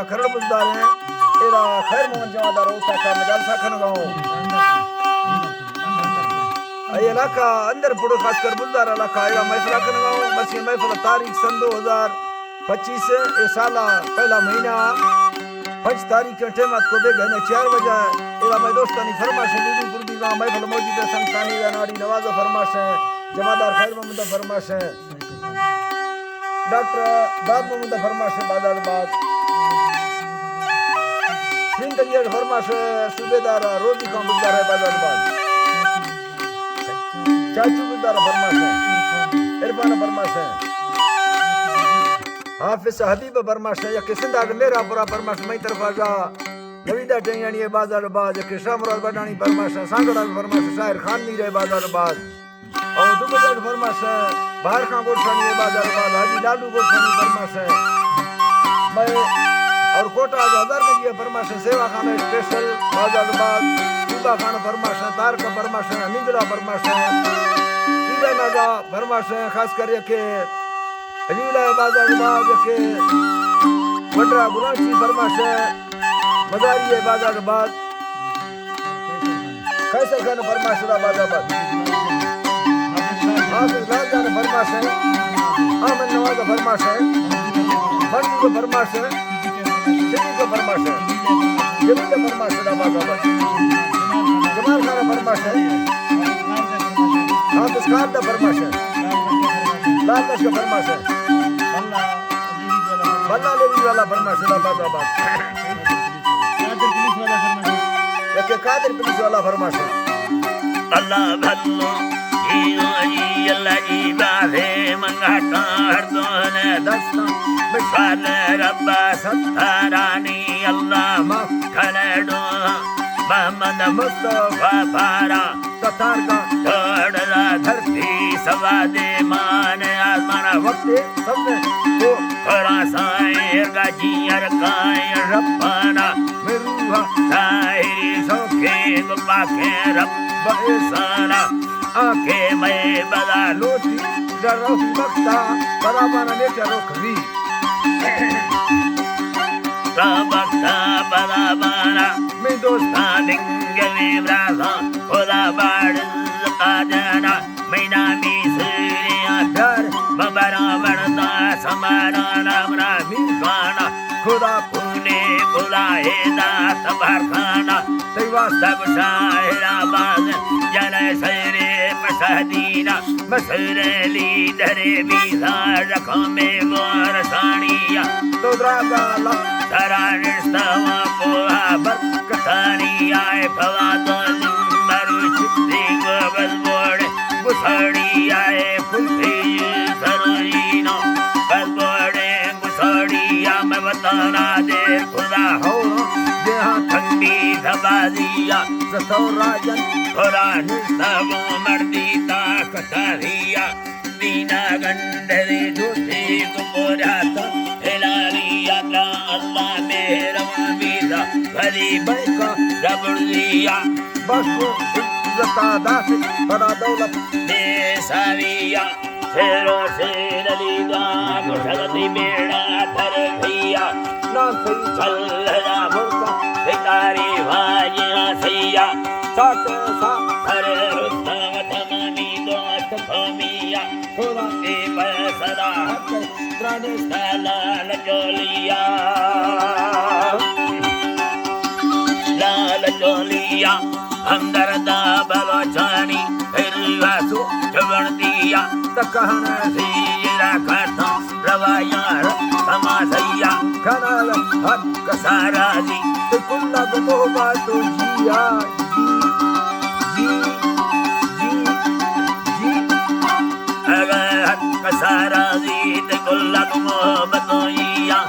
का खरड़ बुजदार है एरा खैर मोहन जवादार उसा का मजाल साखन गाओ अय इलाका अंदर पुड़ो खासकर बुजदार इलाका एरा महफिल कन गाओ बस ये महफिल तारीख सन 2025 ए साला पहला महीना 5 तारीख के टेमत को बेग है 4 बजे एरा मैं दोस्तानी फरमाश दीदी गुरदी गांव महफिल मौजूद है संतानी नाड़ी नवाज फरमाश है जमादार खैर मोहम्मद फरमाश है डॉक्टर दाद मोहम्मद फरमाश है बादाबाद सिंदरिया फरमाश है सूबेदार रोजी का बुजदार है बादाबाद चाचू बुजदार फरमाश है इरफान फरमाश है हाफिज हबीब फरमाश है यके सिंधा मेरा पूरा फरमाश मई तरफ आजा नवीदा टेंगानी बादाबाद यके शामराज बडानी फरमाश है सांगड़ा फरमाश शायर खान नी रे बादाबाद और दुबई फरमाश है बाहर का गोठानी बादाबाद हाजी लालू गोठानी फरमाश है मैं और कोटा हजार के लिए फरमाश है सेवा खाना स्पेशल बादाबाद सूबा खान फरमाश है तार का फरमाश है निंद्रा फरमाश है कीड़ा नागा फरमाश है खास कर के अलीला बादाबाद के वडरा गुलाची फरमाश है मदारी बादाबाद कैसर खान फरमाश है बादाबाद हाफिज राजा फरमाश है अहमद नवाज फरमाश है मंजूर फरमाश है सिद्दीक फरमाश है जमील फरमाश है बादाबाद जमाल खान फरमाश है हाफिज खान दा फरमाश है लाल का फरमाश है बल्ला लेवी वाला फरमाश है बादाबाद यके कादिर पुलिस वाला फरमाश है अल्लाह भल्लो अल्लाह जी बाधे मंगाता हरदोन दस्ता मिसाल रब्बा सत्तारानी अल्लाह मखलडो मोहम्मद मुस्तफा पारा ततार का तोड़ला धरती सवादे मान आसमाना वक्त सबने तो खरासाए गाजियर काए रब्बाना मेरूहा साहिरी सोखे गुबाके रब्बा साना आके मैं बदा लोटी जरोफ मक्ता बराबर ने जरोखरी रबक्ता बराबरा मैं दोस्ता दिंगे विब्रासा खुदा बाड़ काजना मैना मिसरिया डर बबरा बड़ता समाना नामरा मिलखाना खुदा पुने बुलाए दात बरखाना तेवा सब शाहराबाद जन सरे मसदीना मसरली दरे बीजा रखों में बोरसानिया तो द्रागा ला तरानिस्तवा पुआ बरकतानिया फवादो मरुच सिंग बलबोड़ गुसड़िया फुलफी सरोइनो बलबोड़े गुसड़िया मैं बताना दे खुदा हो देहा ठंडी धबाजिया सतौराजन कुरान सबो मर्दी ताकतारिया दीना गंडरे दूसरी को पोराता हिलालिया का अल्लाह मेहरबान बीजा भरी बैका रबड़िया बसो इज्जता दास बड़ा दौलत देसाविया शेरो शेर लीदा गुठगती बेड़ा धर भैया ना सही चल मुर्का पितारी भाजिया सैया साथ सा हरे रुस्तम तमामी दोस्त भमिया खुदा ए पैसदा हक त्राने लाल जोलिया लाल जोलिया अंदर दा बलोचानी फिर वासु जबन दिया तकहन सीरा खाता रवायार समासैया कनाल हक साराजी कुल्ला को मोहबा तो जिया जी जी जी अगर हक साराजी ते कुल्ला को मोहब्बतोइया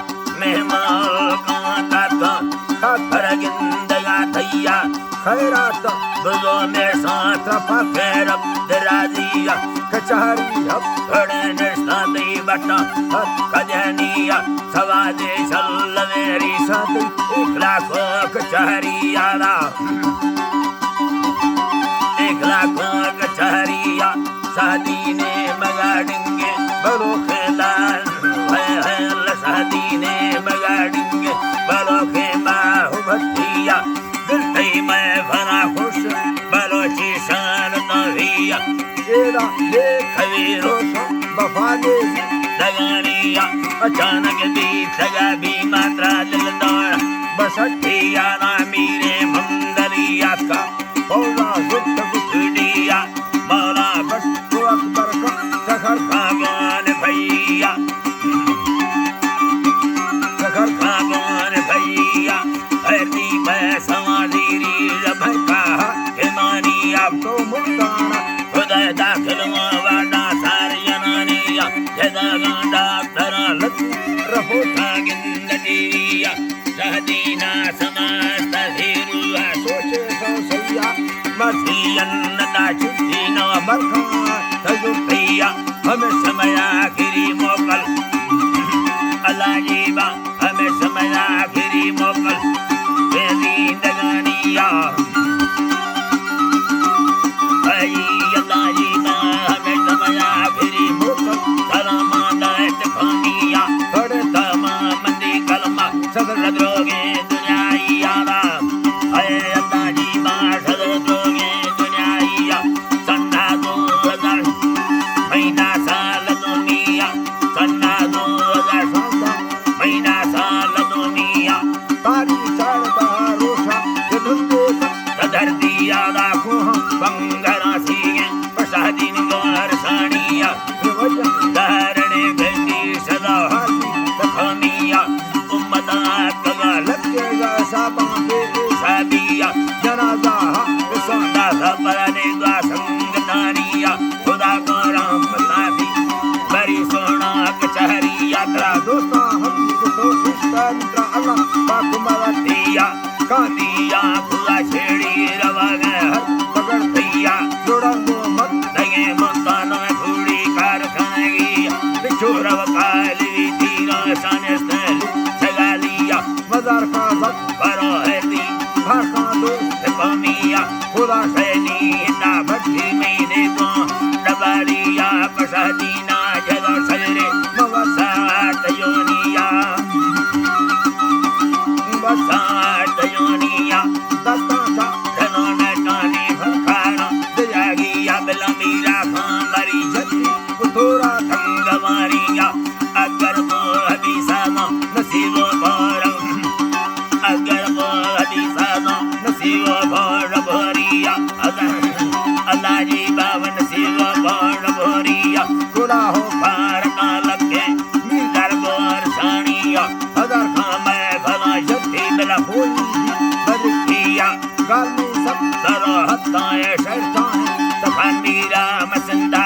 मेहमान का खबर गिंदगा थैया खैरात बुजो में साथ फखेर दराजिया कचहरी हब खड़े निष्ठा दई बटा कजनिया सवादे सल मेरी साथ लाखों कचहरिया कचहरिया शादी ने मगाड़ेंगे बड़ो खेदान शादी ने मगाड़ेंगे जवानिया अचानक भी सजा भी मात्रा दिल दौड़ बसठिया ना मेरे मंदरिया का पौला जुट गुठड़िया मौला बस तो अकबर का सखर खागवान भैया सखर खागवान भैया हरती समाधीरी भका हिमानिया तो मुक्ताना हृदय दाखिल वाडा सार जनानिया जदा गांडा धरा लत रहोता गिंदटिया सहदीना समस्त धीरुआ सोचे सो सैया मसीयन्नता छुट्टी न मरखा तजु भैया हमें समय आखिरी मोकल अलाजीबा हमें समय आखिरी मोकल तेरी दगानिया अलाजीबा हमें समय आखिरी मोकल सलामा दायत खानिया बड़े तमाम मंदी कलमा सदर द्रोगे दुनियाईयादा अलाजीबा सदर द्रोगे दुनियाईया सन्ना 2000 महीना साल दुनिया सन्ना 2000 महीना साल दुनिया तारी चार बहारोसा ये धुंधे सदर दिया दाखो बंगरा सीगे प्रसादीन गोर सानिया वजह धारणे भेंदी सदा तखमिया उम्मता कगा लगेगा साबा के सादिया जनाजा सदा सबरने गा संगतानिया खुदा को राम साथी बड़ी सोना कचहरी यात्रा दोस्ता हम को कृष्ण अल्लाह पाक मरतिया कादिया खुदा छेड़ी रवा गए पकड़ भैया जोड़ंगो मत लगे मुल्तान में थोड़ी कारखानगी बिछोरव काली तीरा सानस्तल चगालिया मजार का वक्त बरो हरदी घर का दोस्त कमिया खुदा सैनी ना भट्टी में को डबारिया प्रसादीना जगह सजरे मवसात योनिया बसात योनिया दस्ता सा धनों टानी भखाना दिजागिया बिलमीरा खामरी जति कुतोरा गवारिया अगर वो हबीसाना नसीबो भरम अगर वो हबीसाना नसीबो भर भरिया अल्लाह जी बावन नसीबो भर भरिया खुदा हो पार का लगे मीर बोर सानिया हजार हाँ मैं भला जति बिला होली बदकिया गाल में सब दरो हत्ता शैतान तफान मीरा मसंदा